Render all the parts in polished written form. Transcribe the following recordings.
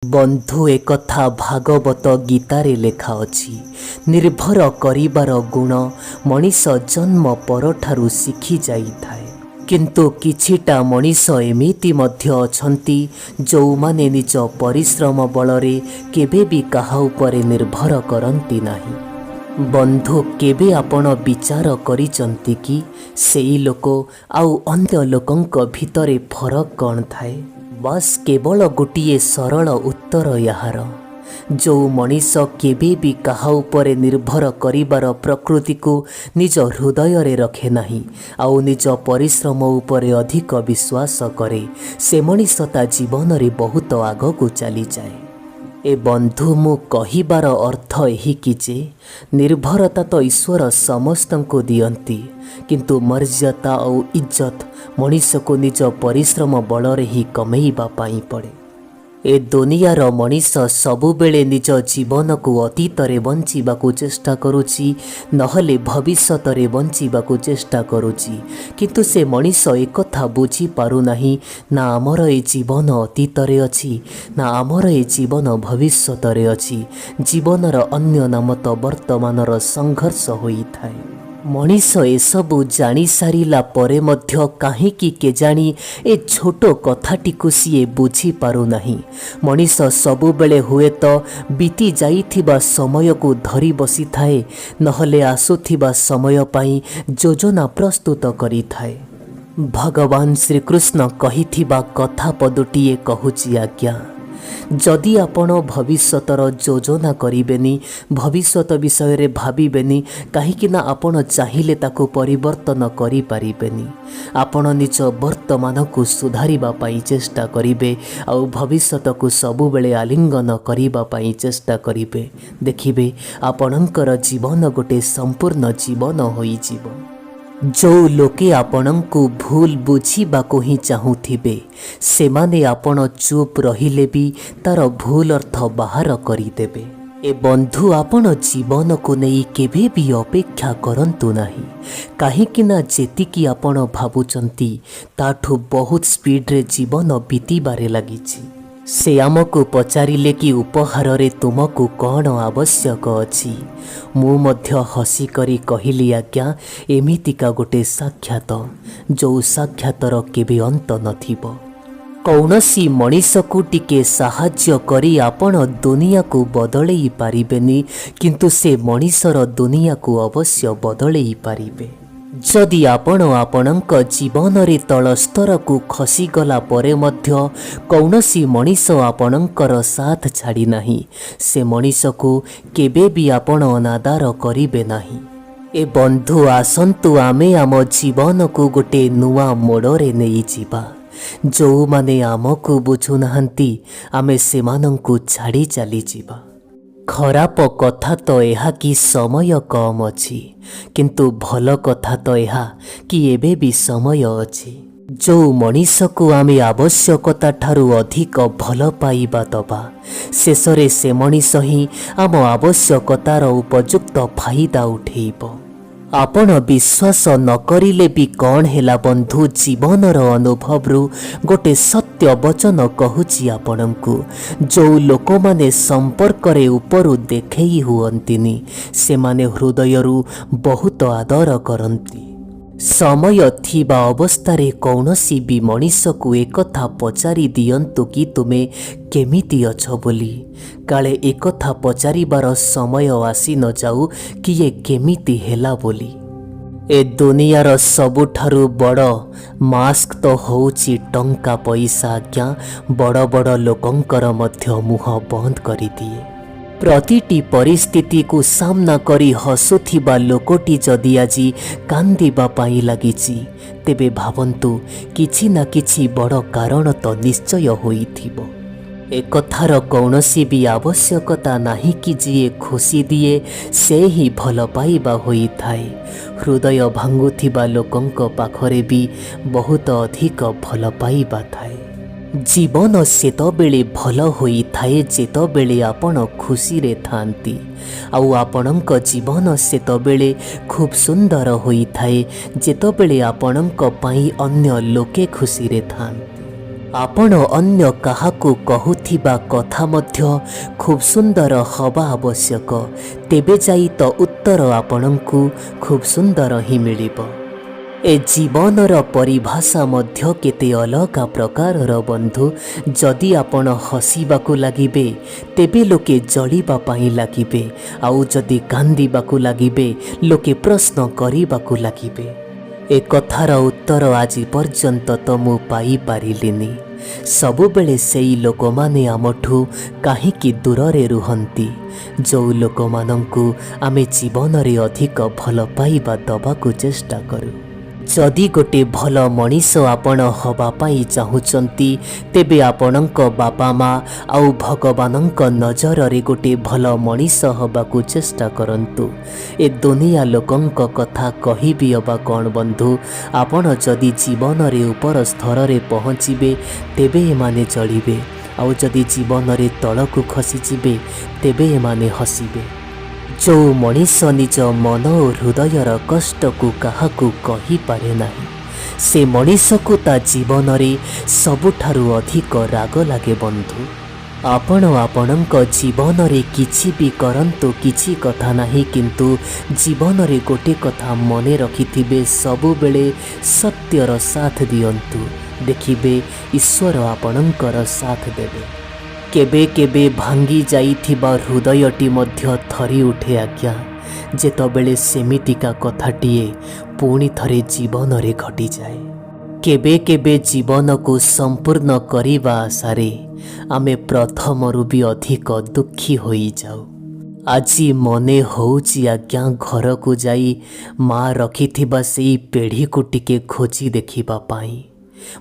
बंधु एकथा भागवत गीतारे लेखा अछि। निर्भर करिबार गुण मनीष जन्म परठारु शिखी जाइथाए। किंतु किछिटा मनीष एमिति मध्य अछंती जोमाने निज परिश्रम बलरे केबे भी काहा उपरे निर्भर करंती नाही। बंधु केबे आपण विचार करिचंती कि सेई लोक आउ अन्य लोकंक भितरे फरक कौन थाए? बस केवल गोटिए सरल उत्तर यार, जो मनीष केबे भी काहा उपरे निर्भर करिबार प्रकृति को निज हृदय रे रखे नाही आउ निज परिश्रम उपरे अधिक विश्वास करे, से मनीष ता जीवन रे बहुत आग को चली जाए। ए बंधु मु कहिबार अर्थ यही कि जे निर्भरता तो ईश्वर समस्त को दियंती, किंतु मर्यादा और इज्जत मनीष को निज परिश्रम बल ही कमेइबा पाई पड़े। ए दुनियार मनीष सबुबेले निज जीवन को अतीत रे बंचिबाकू चेष्टा करुची, नहले भविष्यत रे बंचिबाकू चेष्टा करुची, किंतु से मनीष एकथा बुझी पारु नाही, ना आमर ए जीवन अतीत रे अछि ना आमर ए जीवन भविष्यत रे अछि। जीवनर अन्य नाम तो वर्तमानर संघर्ष होई थाए। मनीष एसबू जानी सारिला परे मध्य काहीकि केजाणी ए छोट कथाटिकु सीए बुझी पारु नाही। मनीष सबुबेले हुए तो बीती जाइथिबा समय को धरी बसी थाए, नहले आसुथिबा समय पाई योजना प्रस्तुत करी थाए। भगवान श्रीकृष्ण कहिथिबा कथा पदुटिए कहुची आज्ञा, जदि आपण भविष्यतर योजना करिबेनी, भविष्यत विषय रे भाबिबेनी, काहीकिना आपण चाहिले ताको परिवर्तन करि पारिबेनी। आपण निज वर्तमान को सुधारिबा पाई चेष्टा करिबे आउ भविष्यत को सबुबेले आलिंगन करिबा पाई चेष्टा करिबे, देखिबे आपणकर जीवन गोटे संपूर्ण जीवन होई जीव। जो लोके आपणंकु भूल बुझीबाकू ही चाहूथिबे, सेमाने आपण चुप रहिले भी तार भूल अर्थ बाहर करिदेबे। ए बंधु आपण जीवन को नहीं केबे भी अपेक्षा करंतु नाही, काहीकिना जेतिकी आपण भाबुचंती ताठू बहुत स्पीड रे जीवन बीतीबारे लागिछि। से आमको पचारिले कि उपहार रे तुमको कौन आवश्यक अछि? मु मध्य हसी करी कहिली आज्ञा, एमितिका गोटे साक्षात जो साक्षातर केबे अंत नथिबो। कौनसी मनीष को टिके साहाଯ୍ୟ करी आपण दुनिया को बदलई पारिबेनी, किंतु से मनीषर दुनिया को अवश्य बदलई पारिबे। जदि आपण आपणक जीवन रे तल स्तर को खसीगला परे मध्य कौनसी मनीष आपणकर साथ छाड़ी नाही, से मनीष को केबे भी आपण अनादार करिबे नाही। ए बंधु आसंतु आमे आम जीवन को गोटे नुआ मोड़रे नहीं जीवा। जो माने आमको बुझु नाहंती आमे सेमानंकु छाड़ी चली जीवा। खराप कथा तो यह कि समय कम अछि, किंतु भल कथा तो यह कि एबे भी समय अछि। जो मनीष को आमे आवश्यकता ठारू अधिक भल पाइबा दबा, शेषरे से मनीष ही आम आवश्यकतार उपयुक्त फायदा उठेइबो। आपण विश्वास न करिले भी कौन हेला बंधु, जीवनर अनुभवरु गोटे सत्य वचन कहूची आपणंकु। जो लोक माने संपर्क रे उपरु देखेई हुअंतिनी, से माने हृदयरु बहुत आदर करंती। समय थिबा अवस्थारे कौनसी भी मनीष को एकथा पचारि दियंतु कि तुमे केमिति अछ बोली, काले एकथा पचारिबार समय आसी न जाऊ कि ये केमिति हेला बोली। ए दुनियार सबुठारु बड़ मास्क तो होउची टंका पैसा आज्ञा, बड़ बड़ लोकंकर मध्य मुह बंद करि दिए। प्रतिटी परिस्थिति को सामना करी हसुथिबा लोकटी जदि आजी कांदिबा पाई लागिची, तेबे भावंतु किछि ना किछि बड़ कारण तो निश्चय होइथिबो। एकथार कौनसी भी आवश्यकता नाही कि जिए खुशी दिए से ही भल पाइबा होई थाए। हृदय भांगुथिबा लोकंक पाखरे भी बहुत अधिक भल पाइबा थाए। जीवन सेतबेले भल होई थाए जेतबेले आपण खुशी रे थांती, आउ आपणक जीवन सेतबेले खूब सुंदर होई थाए जेतबेले आपणक पाई अन्य लोके खुशी रे थांती। आपण अन्य काहाकू कहुथिबा कथा मध्य खूब सुंदर हवा आवश्यक, तेबे जाई तो उत्तर आपणंकु खूब सुंदर ही मिलिब। ए जीवनर परिभाषा मध्य केते अलगा प्रकारर बंधु। जदि आपण हसीबाकू लागिबे तेबे लोके जलिबा पाई लागिबे, आउ जदि कांदीबाकू लागिबे लोके प्रश्न करिबाकू लागिबे। ए कथार उत्तर आज पर्यंत तो मु पाई पारिलिनी। सबुबेले सेई लोकमाने आमठू काहींकि दूररे रुहंती, जो लोकमानंकु आमे जीवनरे अधिक भल पाइबा दबाकू चेष्टा करू। जदि गोटे भल मनीष आपण हवा पाई चाहुचंती, तेबे आपणक बापा माँ आउ भगवानक नजर रे गोटे भल मनीष हबाकू चेष्टा करंतु। ए दुनिया लोकंक कथा कहिबी अबा कौन बंधु। आपण जदि जीवन रे ऊपर स्तर रे पहुँचीबे तेबे एमाने चलिबे, आउ जदि जीवन रे तलकू खसीजिबे तेबे एमाने हसीबे। जो मनीष निज मन और हृदयर कष्ट को काहाकू कहि पारे नाही, से मनीष को ता जीवन रे सबुठारु अधिक राग लागे बंधु। आपण आपणक जीवन रे किछि भी करंतु किछि कथा नाही, किंतु जीवन रे गोटे कथा मने रखिथिबे, सबु बेले सत्यर साथ दियंतु, देखिबे ईश्वर आपणकर साथ देबे। केबे केबे भांगी जाइथिबा हृदयटी मध्य थरी उठे आज्ञा, जेतबेले सेमितिका कथाटीए पुणी थरे जीवन रे घटी जाए। केबे केबे जीवन को संपूर्ण करिबा आशारे आमे प्रथमरु भी अधिक दुखी होई जाऊ। आजी मने होउची आज्ञा घर को जाई माँ रखिथिबा सेई पेढ़ी को टिके खोजी देखिबा पाई।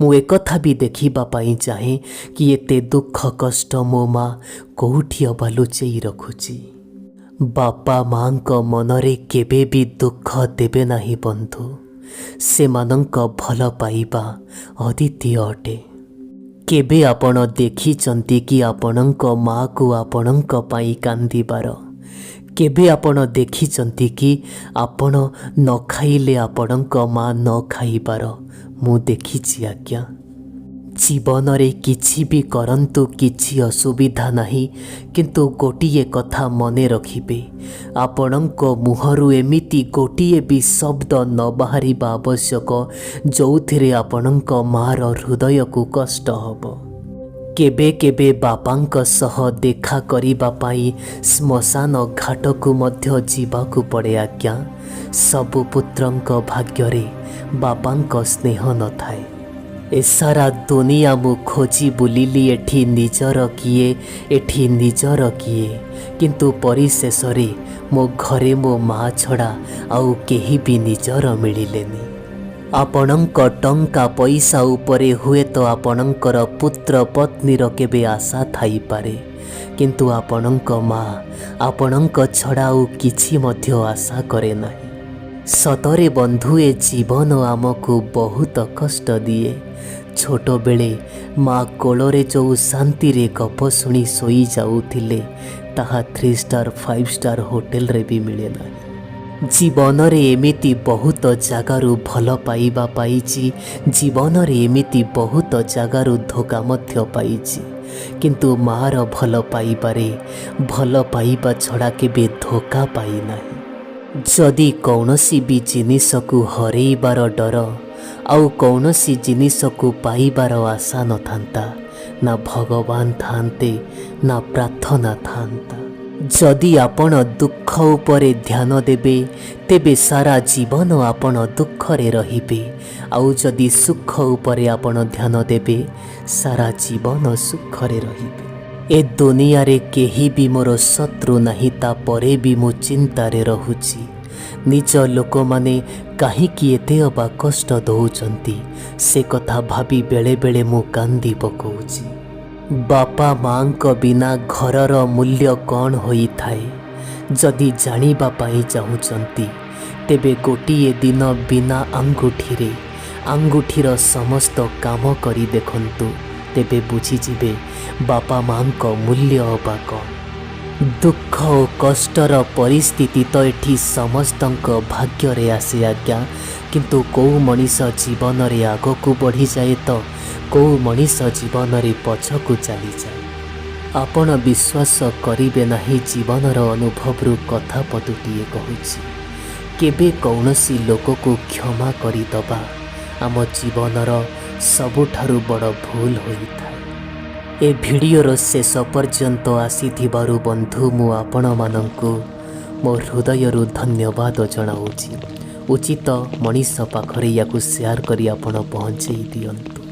मु एकथा भी देखिबा पाई चाहे कि एते दुख कष्ट मो माँ कोठी अबा लुचेई रखुची। बापा माँ को मनरे केबे भी दुख देबे नाही बंधु, से मानंक भल पाइबा अद्वितीय अटे। केबे आपण देखिचंती कि आपणक माँ को आपणक पाई कांदिबार? केबे आपण देखिचंती कि आपण न खाइले आपणक माँ न खाइबार? मु देखिछि आज्ञा। जीवन रे किछि भी करंतु किछि असुविधा नाही, किंतु गोटिए कथा मने रखिबे, आपणक मुहरु एमिति गोटिए भी शब्द न बाहरिबा आवश्यक जोथिरे आपणक मार हृदय को कष्ट हब। केबे केबे बापांक सह देखा करिबा पाई श्मशान घाट को मध्य जीवाकू पड़े आज्ञा। सबु पुत्रंक भाग्यरे बापांक स्नेह न थाए। ए सारा दुनिया मु खोजी बुलिली एठी निजर किए एठी निजर किए, किंतु परिशेष रे मो घरे मो माँ छड़ा आउ केही भी निजर मिलिलेनी। आपणंक टंका पैसा उपरे हुए तो आपणंकर पुत्र पत्नीर केबे आशा थाई पारे, किंतु आपणंक माँ आपणंक छड़ा आउ किछि मध्य आशा करे नाही। सतरे बंधु ए जीवन आमको बहुत कष्ट दिए। छोट बेले माँ कोलरे जो शांति रे गप शुणी सोई जाउथिले, ताहा 3 स्टार 5 स्टार होटेल रे भी मिले ना। जीवन रे एमिति बहुत जगारू भल पाइबा पाइछि, जीवन रे एमिति बहुत जगारू धोखा मध्य पाइछि, किंतु मार भल पाइबारे भल पाइबा छड़ा केबे धोखा पाई नाही। जदि कौनसी भी जिनिस को हरेइबार डर आउ कौनसी जिनिस को पाइबार आशा न थांता, ना भगवान थांते ना प्रार्थना थांता। जदि आपण दुख उपरे ध्यान देबे तेबे सारा जीवन आपण दुख रे रहिबे, आउ जदि सुख उपरे आपण ध्यान देबे सारा जीवन सुख रे रहिबे। ए दुनिया रे केही भी मोर शत्रु नाही, ता परे भी मु चिंता रे रहुची। निज लोक माने काहीकि एते अबा कष्ट दउचंती, से कथा भाबी बेले बेले मु कांदी पकौची। बापा माँ को बिना घरर मूल्य कौन होई थाए? जदि जानिबा पाई चाहुचंती तेबे गोटिए दिन बिना आंगुठीरे आंगुठीर समस्त काम करी देखंतु, तेबे बुझीजिबे बापा माँ को मूल्य अबा कौन। ଦୁଃଖ ଓ କଷ୍ଟର ପରିସ୍ଥିତି ତ ଏଠି ସମସ୍ତଙ୍କ ଭାଗ୍ୟରେ ଆସେ ଆଜ୍ଞା, କିନ୍ତୁ କେଉଁ ମଣିଷ ଜୀବନରେ ଆଗକୁ ବଢ଼ିଯାଏ ତ କେଉଁ ମଣିଷ ଜୀବନରେ ପଛକୁ ଚାଲିଯାଏ। ଆପଣ ବିଶ୍ୱାସ କରିବେ ନାହିଁ, ଜୀବନର ଅନୁଭବରୁ କଥା ପଦୁଟିଏ କହୁଛି। କେବେ କୌଣସି ଲୋକକୁ କ୍ଷମା କରିଦେବା ଆମ ଜୀବନର ସବୁଠାରୁ ବଡ଼ ଭୁଲ ହୋଇଥାଏ। ଏ ଭିଡ଼ିଓର ଶେଷ ପର୍ଯ୍ୟନ୍ତ ଆସିଥିବାରୁ ବନ୍ଧୁ ମୁଁ ଆପଣମାନଙ୍କୁ ମୋ ହୃଦୟରୁ ଧନ୍ୟବାଦ ଜଣାଉଛି। ଉଚିତ ମଣିଷ ପାଖରେ ୟାକୁ ସେୟାର କରି ଆପଣ ପହଞ୍ଚେଇ ଦିଅନ୍ତୁ।